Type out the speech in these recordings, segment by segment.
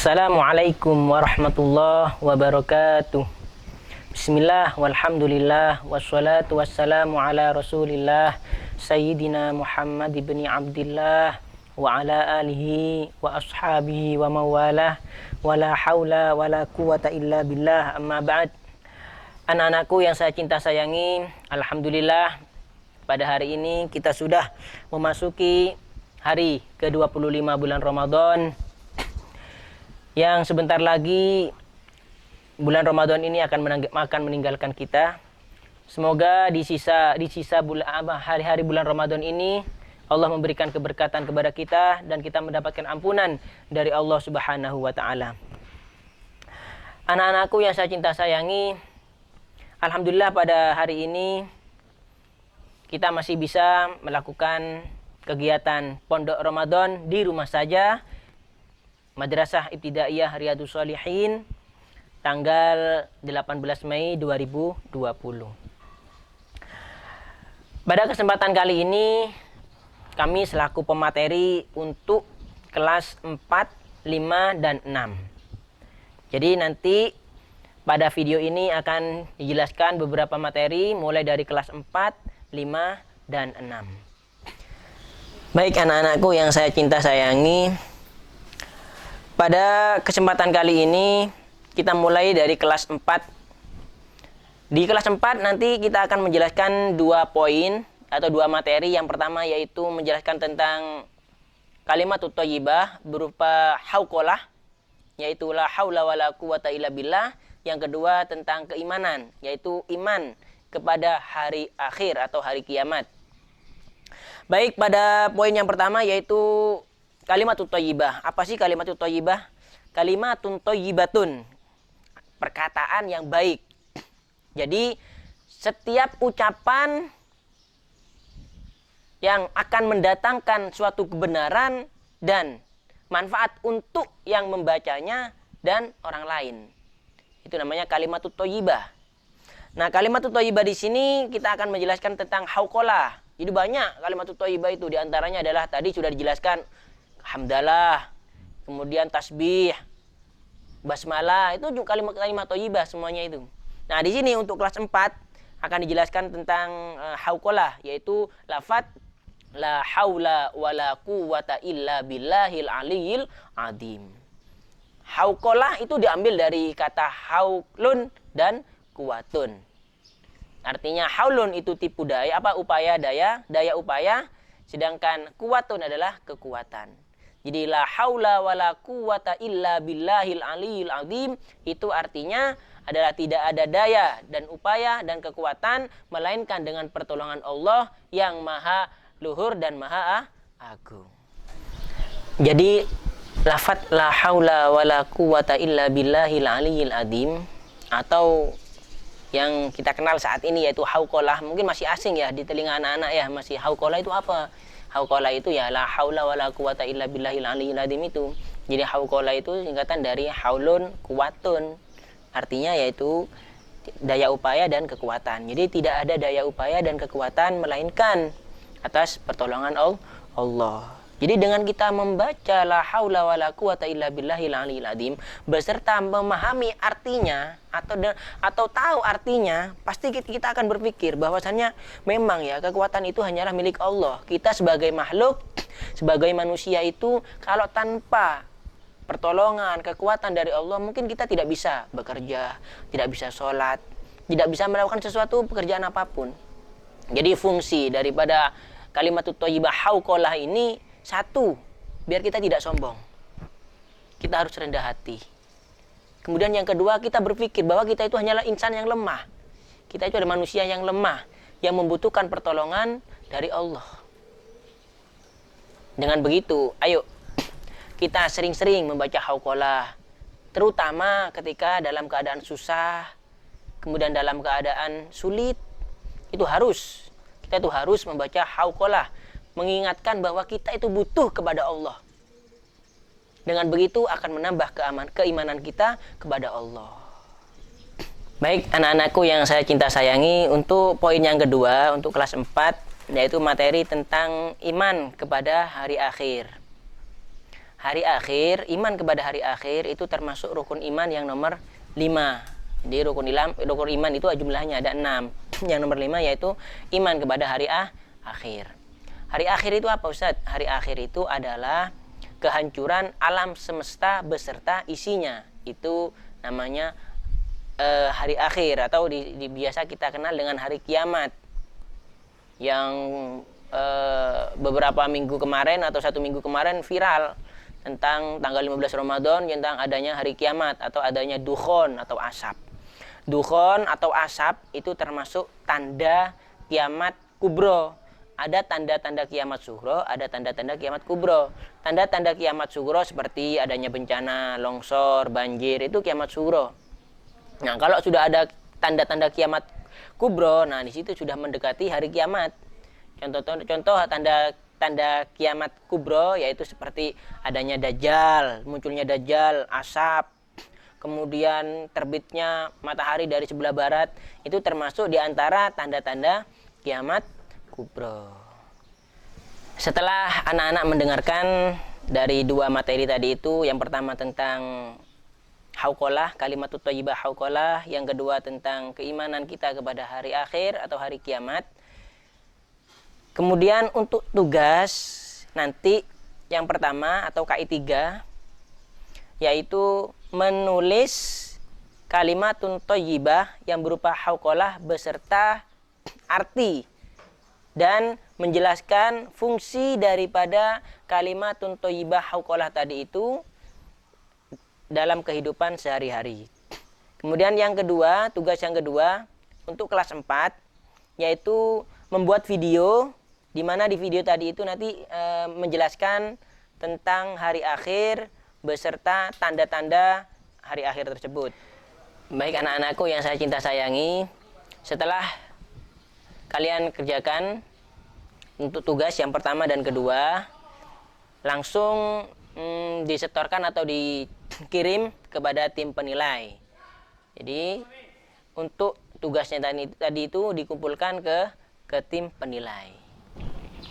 Assalamualaikum warahmatullahi wabarakatuh. Bismillah, walhamdulillah, wassalatu wassalamu ala rasulillah Sayyidina Muhammad ibn Abdillah wa ala alihi wa ashabihi wa mawalah wa la hawla wa la quwata illa billah, amma ba'd. Anak-anakku yang saya cinta sayangi, alhamdulillah pada hari ini kita sudah memasuki hari ke-25 bulan Ramadan, yang sebentar lagi bulan Ramadan ini akan meninggalkan kita. Semoga di sisa hari-hari bulan Ramadan ini Allah memberikan keberkatan kepada kita dan kita mendapatkan ampunan dari Allah Subhanahu wa taala. Anak-anakku yang saya cinta sayangi, alhamdulillah pada hari ini kita masih bisa melakukan kegiatan pondok Ramadan di rumah saja, Madrasah Ibtidaiyah Riyadhus Shalihin, tanggal 18 Mei 2020. Pada kesempatan kali ini, kami selaku pemateri untuk kelas 4, 5, dan 6. Jadi nanti pada video ini akan dijelaskan beberapa materi mulai dari kelas 4, 5, dan 6. Baik anak-anakku yang saya cinta sayangi, pada kesempatan kali ini kita mulai dari kelas 4. Di kelas 4 nanti kita akan menjelaskan 2 poin atau 2 materi. Yang pertama yaitu menjelaskan tentang kalimatut thayyibah berupa hauqalah, yaitu la haula wala quwata illa billah. Yang kedua tentang keimanan, yaitu iman kepada hari akhir atau hari kiamat. Baik, pada poin yang pertama yaitu kalimatut thayyibah. Apa sih kalimatut thayyibah? Kalimatun thayyibatun, perkataan yang baik. Jadi setiap ucapan yang akan mendatangkan suatu kebenaran dan manfaat untuk yang membacanya dan orang lain, itu namanya kalimatut thayyibah. Nah, kalimatut thayyibah di sini kita akan menjelaskan tentang hauqalah. Jadi banyak kalimatut thayyibah itu, diantaranya adalah tadi sudah dijelaskan hamdalah, kemudian tasbih, basmalah, itu juga kalimat-kalimat thayyibah semuanya itu. Nah, di sini untuk kelas 4 akan dijelaskan tentang hauqalah, yaitu lafaz la haula wala quwata illa billahil aliyil azim. Hauqalah itu diambil dari kata haulun dan kuwatun. Artinya haulun itu tipu daya, upaya daya upaya, sedangkan kuwatun adalah kekuatan. Jadi la haula wala quwata illa billahil aliyil azim itu artinya adalah tidak ada daya dan upaya dan kekuatan melainkan dengan pertolongan Allah yang maha luhur dan maha agung. Jadi lafaz la haula wala quwata illa billahil aliyil azim atau yang kita kenal saat ini yaitu hauqalah, mungkin masih asing ya di telinga anak-anak ya, masih hauqalah itu apa? Hauqalah itu ya la haula wala quwata illa billahil aliyil azim itu. Jadi hauqalah itu singkatan dari haulun kuwatun. Artinya yaitu daya upaya dan kekuatan. Jadi tidak ada daya upaya dan kekuatan melainkan atas pertolongan Allah. Jadi dengan kita membaca la haula wala quwata illa billahil aliyil azim beserta memahami artinya atau tahu artinya, pasti kita akan berpikir bahwasannya memang ya kekuatan itu hanyalah milik Allah. Kita sebagai makhluk, sebagai manusia itu kalau tanpa pertolongan, kekuatan dari Allah mungkin kita tidak bisa bekerja, tidak bisa sholat, tidak bisa melakukan sesuatu pekerjaan apapun. Jadi fungsi daripada kalimatut thayyibah hauqalah ini satu, biar kita tidak sombong. kita harus rendah hati. Kemudian yang kedua, kita berpikir bahwa kita itu hanyalah insan yang lemah. Kita itu adalah manusia yang lemah, yang membutuhkan pertolongan dari Allah. Dengan begitu, ayo kita sering-sering membaca hauqalah, terutama ketika dalam keadaan susah, kemudian dalam keadaan sulit, kita itu harus membaca hauqalah, mengingatkan bahwa kita itu butuh kepada Allah. Dengan begitu akan menambah keimanan kita kepada Allah. Baik anak-anakku yang saya cinta sayangi, untuk poin yang kedua, untuk kelas 4, yaitu materi tentang iman kepada hari akhir. Hari akhir, iman kepada hari akhir itu termasuk rukun iman yang nomor 5. Jadi rukun iman itu jumlahnya ada 6. Yang nomor 5 yaitu iman kepada hari akhir. Hari akhir itu apa, Ustaz? Hari akhir itu adalah kehancuran alam semesta beserta isinya. Itu namanya hari akhir, atau biasa kita kenal dengan hari kiamat. Yang beberapa minggu kemarin atau 1 minggu kemarin viral tentang tanggal 15 Ramadan, tentang adanya hari kiamat atau adanya dukhon atau asap. Dukhon atau asap itu termasuk tanda kiamat kubro. Ada tanda-tanda kiamat sugro, ada tanda-tanda kiamat kubro. Tanda-tanda kiamat sugro seperti adanya bencana, longsor, banjir, itu kiamat sugro. Nah, kalau sudah ada tanda-tanda kiamat kubro, nah di situ sudah mendekati hari kiamat. Contoh tanda kiamat kubro yaitu seperti adanya dajjal, munculnya dajjal, asap, kemudian terbitnya matahari dari sebelah barat, itu termasuk di antara tanda-tanda kiamat kubro. Setelah anak-anak mendengarkan dari 2 materi tadi itu, yang pertama tentang hauqalah, kalimatut thayyibah hauqalah, yang kedua tentang keimanan kita kepada hari akhir atau hari kiamat. Kemudian untuk tugas nanti yang pertama atau KI 3 yaitu menulis kalimatun thayyibah yang berupa hauqalah beserta arti dan menjelaskan fungsi daripada kalimatun thayyibah hauqalah tadi itu dalam kehidupan sehari-hari. Kemudian yang kedua, tugas yang kedua untuk kelas 4 yaitu membuat video, di mana di video tadi itu nanti menjelaskan tentang hari akhir beserta tanda-tanda hari akhir tersebut. Baik anak-anakku yang saya cinta sayangi, setelah kalian kerjakan untuk tugas yang pertama dan kedua, langsung disetorkan atau dikirim kepada tim penilai. Jadi untuk tugasnya tadi itu dikumpulkan ke tim penilai.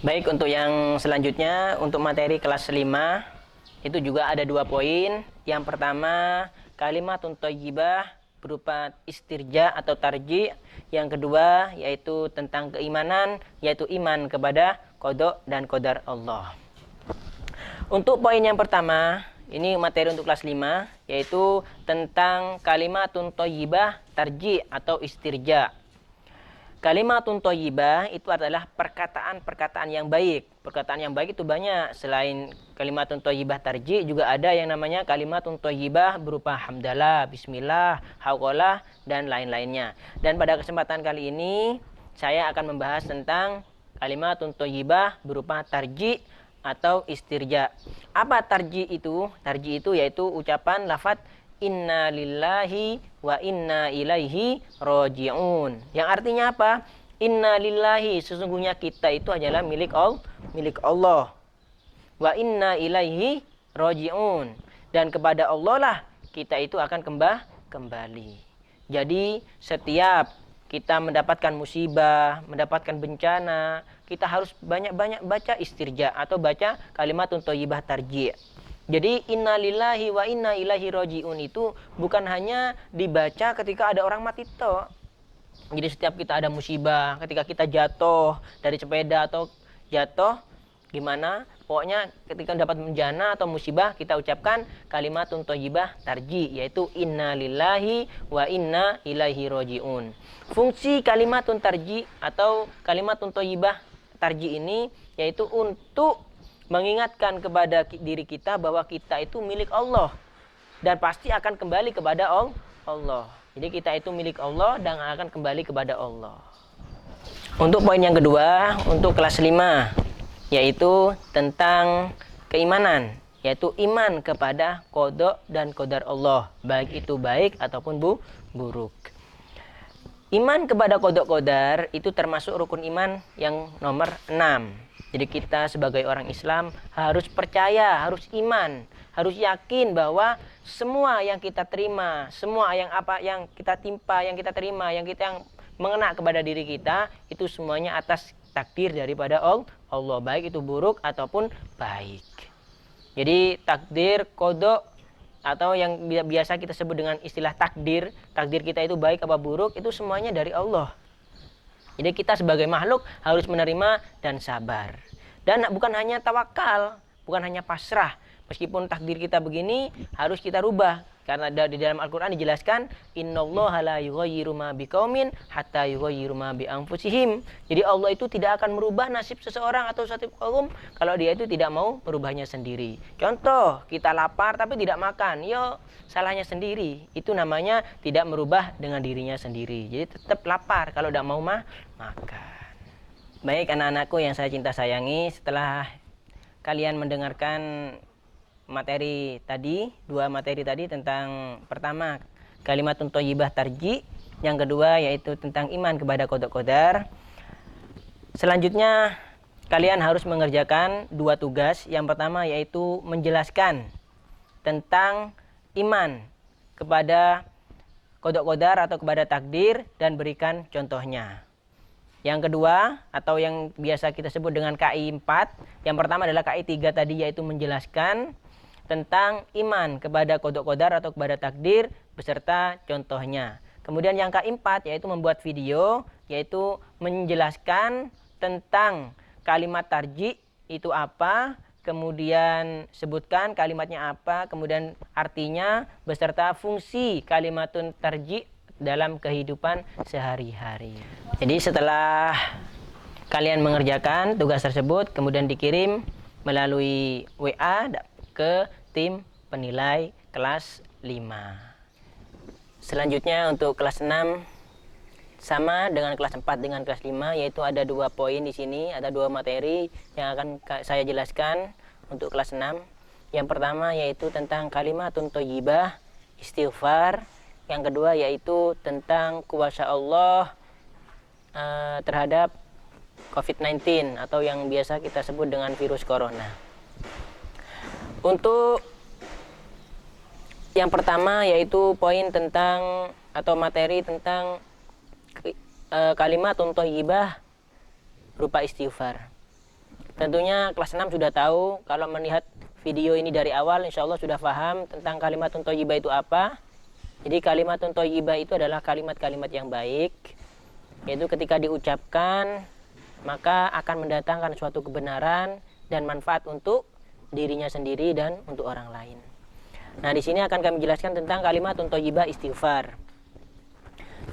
Baik, untuk yang selanjutnya, untuk materi kelas 5 itu juga ada 2 poin. Yang pertama, kalimatun thayyibah berupa istirja atau tarji. Yang kedua yaitu tentang keimanan, yaitu iman kepada qada dan qadar Allah. Untuk poin yang pertama, ini materi untuk kelas 5, yaitu tentang kalimatun thayyibah tarji atau istirja. Kalimatun thayyibah itu adalah perkataan-perkataan yang baik. Perkataan yang baik itu banyak. Selain kalimatun thayyibah tarji, juga ada yang namanya kalimatun thayyibah berupa hamdalah, bismillah, hauqalah, dan lain-lainnya. Dan pada kesempatan kali ini, saya akan membahas tentang kalimatun thayyibah berupa tarji atau istirja. Apa tarji itu? Tarji itu yaitu ucapan lafaz inna lillahi wa inna ilaihi raji'un. Yang artinya apa? Inna lillahi, sesungguhnya kita itu hanyalah milik Allah. Wa inna ilaihi raji'un, dan kepada Allah lah kita itu akan kembali. Jadi setiap kita mendapatkan musibah, mendapatkan bencana, kita harus banyak-banyak baca istirja atau baca kalimatun thayyibah tarji'. Jadi innalillahi wa inna ilaihi raji'un itu bukan hanya dibaca ketika ada orang mati toh. Jadi setiap kita ada musibah, ketika kita jatuh dari sepeda atau jatuh gimana, pokoknya ketika dapat bencana atau musibah kita ucapkan kalimatun thayyibah tarji', yaitu innalillahi wa inna ilaihi raji'un. Fungsi kalimatun tarji' atau kalimatun thayyibah tarji' ini yaitu untuk mengingatkan kepada diri kita bahwa kita itu milik Allah dan pasti akan kembali kepada Allah. Jadi kita itu milik Allah dan akan kembali kepada Allah. Untuk poin yang kedua, untuk kelas 5, yaitu tentang keimanan, yaitu iman kepada qada dan qadar Allah, baik itu baik ataupun buruk. Iman kepada qada qadar itu termasuk rukun iman yang nomor 6. Jadi kita sebagai orang Islam harus percaya, harus iman, harus yakin bahwa semua yang kita terima, semua yang kita timpa, yang kita terima, yang mengena kepada diri kita, itu semuanya atas takdir daripada Allah, baik itu buruk ataupun baik. Jadi takdir, qada, atau yang biasa kita sebut dengan istilah takdir kita itu baik apa buruk, itu semuanya dari Allah. Jadi kita sebagai makhluk harus menerima dan sabar. Dan bukan hanya tawakal, bukan hanya pasrah. Meskipun takdir kita begini, harus kita rubah. Karena di dalam Al-Quran dijelaskan, innallaha la yughayyiru ma biqaumin hatta yughayyiru ma bi anfusihim. Jadi Allah itu tidak akan merubah nasib seseorang atau suatu kaum kalau dia itu tidak mau merubahnya sendiri. Contoh, kita lapar tapi tidak makan, salahnya sendiri. Itu namanya tidak merubah dengan dirinya sendiri. Jadi tetap lapar kalau tidak mau makan. Baik anak-anakku yang saya cinta sayangi, setelah kalian mendengarkan dua materi tadi tentang pertama kalimatun thayyibah tarji, yang kedua yaitu tentang iman kepada qada qadar. Selanjutnya kalian harus mengerjakan 2 tugas. Yang pertama yaitu menjelaskan tentang iman kepada qada qadar atau kepada takdir dan berikan contohnya. Yang kedua, atau yang biasa kita sebut dengan KI 4, yang pertama adalah KI 3 tadi, yaitu menjelaskan tentang iman kepada qada qadar atau kepada takdir beserta contohnya. Kemudian yang KI 4 yaitu membuat video, yaitu menjelaskan tentang kalimat tarji itu apa, kemudian sebutkan kalimatnya apa, kemudian artinya beserta fungsi kalimatun tarji dalam kehidupan sehari-hari. Jadi setelah kalian mengerjakan tugas tersebut, kemudian dikirim melalui WA ke tim penilai kelas 5. Selanjutnya untuk kelas 6 sama dengan kelas 4 dengan kelas 5, yaitu ada 2 poin di sini, ada 2 materi yang akan saya jelaskan untuk kelas 6. Yang pertama yaitu tentang kalimatun thayyibah, istighfar. Yang kedua yaitu tentang kuasa Allah terhadap COVID-19 atau yang biasa kita sebut dengan virus corona. Untuk yang pertama yaitu poin tentang atau materi tentang kalimatun thayyibah berupa istighfar. Tentunya kelas 6 sudah tahu, kalau melihat video ini dari awal insya Allah sudah paham tentang kalimatun thayyibah itu apa. Jadi kalimatun thayyibah itu adalah kalimat-kalimat yang baik, yaitu ketika diucapkan maka akan mendatangkan suatu kebenaran dan manfaat untuk dirinya sendiri dan untuk orang lain. Nah, di sini akan kami jelaskan tentang kalimatun thayyibah istighfar,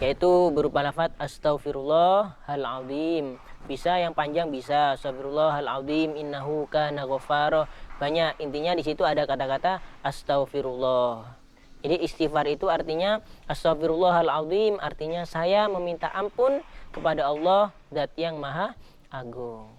yaitu berupa lafaz astaghfirullahaladzim. Bisa yang panjang, bisa astaghfirullahaladzim innahu kana ghafara. Banyak, intinya di situ ada kata-kata astaghfirullah. Jadi istighfar itu artinya astaghfirullahaladzim, artinya saya meminta ampun kepada Allah Zat yang Maha Agung.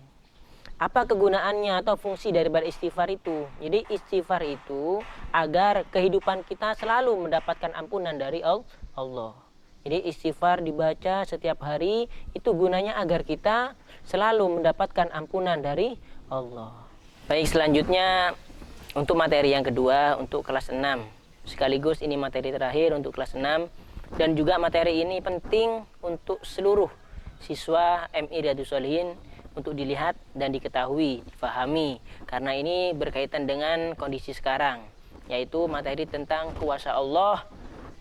Apa kegunaannya atau fungsi daripada istighfar itu? Jadi istighfar itu agar kehidupan kita selalu mendapatkan ampunan dari Allah. Jadi istighfar dibaca setiap hari itu gunanya agar kita selalu mendapatkan ampunan dari Allah. Baik, selanjutnya untuk materi yang kedua untuk kelas 6. Sekaligus ini materi terakhir untuk kelas 6, dan juga materi ini penting untuk seluruh siswa MI Riyadhus Shalihin untuk dilihat dan diketahui, difahami, karena ini berkaitan dengan kondisi sekarang, yaitu materi tentang kuasa Allah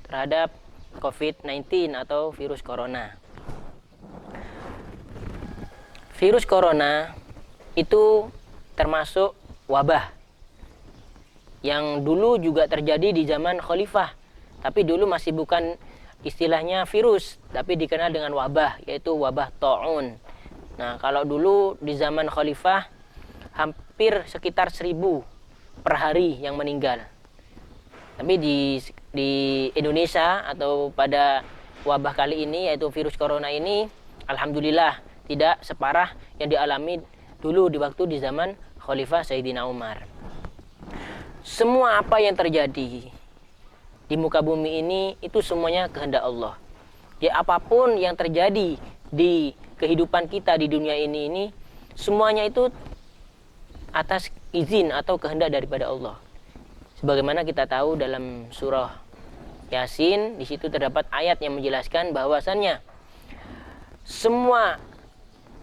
terhadap COVID-19 atau virus corona. Virus corona itu termasuk wabah yang dulu juga terjadi di zaman khalifah, tapi dulu masih bukan istilahnya virus, tapi dikenal dengan wabah, yaitu wabah ta'un. Nah, kalau dulu di zaman khalifah hampir sekitar 1.000 per hari yang meninggal. Tapi di Indonesia atau pada wabah kali ini, yaitu virus corona ini, alhamdulillah tidak separah yang dialami dulu di zaman Khalifah Sayyidina Umar. Semua apa yang terjadi di muka bumi ini itu semuanya kehendak Allah. Ya, apapun yang terjadi di kehidupan kita di dunia ini semuanya itu atas izin atau kehendak daripada Allah. Sebagaimana kita tahu dalam surah Yasin, di situ terdapat ayat yang menjelaskan bahwasannya semua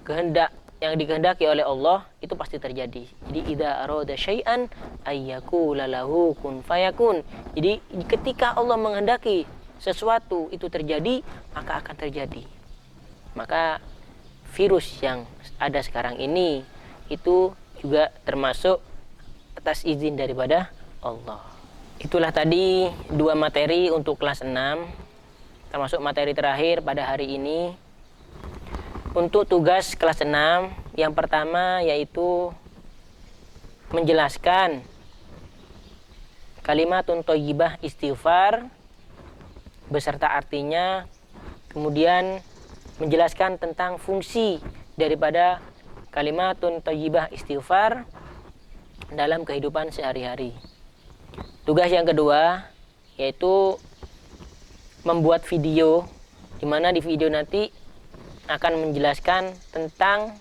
kehendak yang dikehendaki oleh Allah itu pasti terjadi. Jadi idza arada syai'an ayyakula lahu kun fayakun. Jadi ketika Allah menghendaki sesuatu itu terjadi, maka akan terjadi. Maka virus yang ada sekarang ini itu juga termasuk atas izin daripada Allah. Itulah tadi 2 materi untuk kelas 6, termasuk materi terakhir pada hari ini. Untuk tugas kelas 6, yang pertama yaitu menjelaskan kalimatun thayyibah istighfar beserta artinya, kemudian menjelaskan tentang fungsi daripada kalimatun thayyibah istighfar dalam kehidupan sehari-hari. Tugas yang kedua yaitu membuat video, di mana di video nanti akan menjelaskan tentang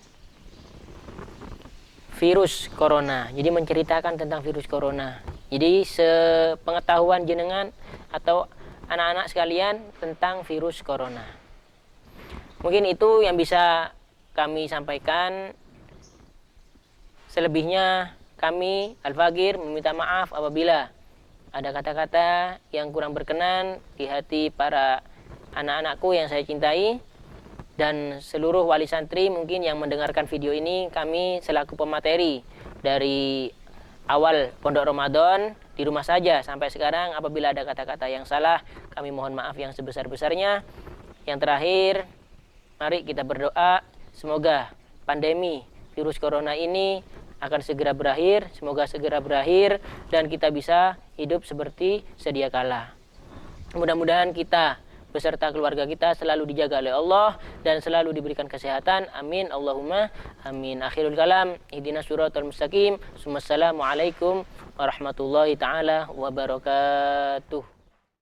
virus corona. Jadi menceritakan tentang virus corona. Jadi sepengetahuan jenengan atau anak-anak sekalian tentang virus corona. Mungkin itu yang bisa kami sampaikan. Selebihnya kami Al-Faqir meminta maaf apabila ada kata-kata yang kurang berkenan di hati para anak-anakku yang saya cintai, dan seluruh wali santri mungkin yang mendengarkan video ini. Kami selaku pemateri dari awal Pondok Ramadan di rumah saja sampai sekarang, apabila ada kata-kata yang salah, kami mohon maaf yang sebesar-besarnya. Yang terakhir, mari kita berdoa semoga pandemi virus corona ini akan segera berakhir, semoga segera berakhir dan kita bisa hidup seperti sedia kala. Mudah-mudahan kita beserta keluarga kita selalu dijaga oleh Allah dan selalu diberikan kesehatan. Amin Allahumma amin. Akhirul kalam, ihdinas siratal mustaqim. Wassalamualaikum warahmatullahi taala wabarakatuh.